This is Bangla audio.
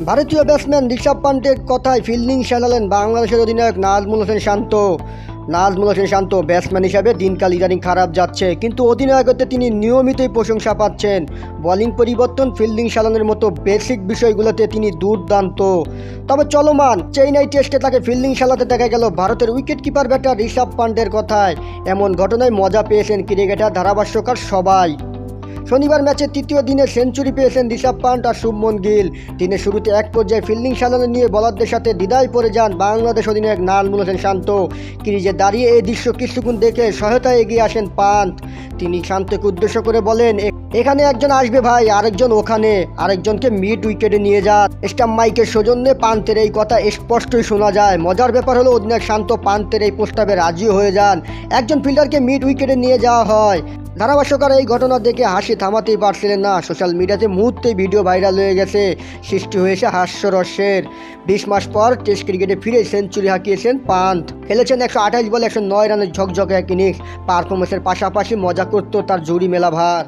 ভারতীয় ব্যাটসম্যান ঋষভ পান্তের কথায় ফিল্ডিং সাজালেন বাংলাদেশের অধিনায়ক নাজমুল হোসেন শান্ত। ব্যাটসম্যান হিসাবে দিনকাল ইদানিং খারাপ যাচ্ছে, কিন্তু অধিনায়কত্বে তিনি নিয়মিতই প্রশংসা পাচ্ছেন। বোলিং পরিবর্তন, ফিল্ডিং সাজানোর মতো বেসিক বিষয়গুলোতে তিনি দুর্দান্ত। তবে চলমান চেন্নাই টেস্টে তাকে ফিল্ডিং সাজাতে দেখা গেল ভারতের উইকেট কিপার ব্যাটার ঋষভ পান্তের কথায়। এমন ঘটনায় মজা পেয়েছেন ক্রিকেটার, ধারাভাষ্যকার সবাই। শনিবার ম্যাচের তৃতীয় দিনে সেঞ্চুরি পেয়েছেন ঋষভ পান্ট আর শুভমন গিল। দিনের শুরুতে এক পর্যায়ে ফিল্ডিং সাজানো নিয়ে বোলারদের সাথে দ্বিধায় পড়ে যান বাংলাদেশ অধিনায়ক নাজমুল হোসেন শান্ত। ক্রিজে দাঁড়িয়ে এই দৃশ্য কিছুক্ষণ দেখে সহায়তায় এগিয়ে আসেন পান্ট। তিনি শান্তকে উদ্দেশ্য করে বলেন, এখানে একজন আসবে ভাই, আরেকজন ওখানে, আরেকজনকে মিড উইকেটে নিয়ে যান। স্টাম্প মাইকের সৌজন্যে পান্তের এই কথা স্পষ্টই শোনা যায়। মজার ব্যাপার হলো অধিনায়ক শান্ত পান্তের এই প্রস্তাবে রাজি হয়ে যান। একজন ফিল্ডারকে মিড উইকেটে নিয়ে যাওয়া হয়। ধারাভাষ্যকার এই ঘটনা দেখে হাসি থামাতেই পারছিলেন না। সোশ্যাল মিডিয়াতে মুহূর্তেই ভিডিও ভাইরাল হয়ে গেছে, সৃষ্টি হয়েছে হাস্যরসের। 20 মাস পর টেস্ট ক্রিকেটে ফিরে সেঞ্চুরি হাঁকিয়েছেন পান্ট। খেলেছেন 128 বলে 109 রানের ঝকঝকে এক ইনিংস। পারফরমেন্সের পাশাপাশি মজা করত তার জুড়ি মেলা ভার।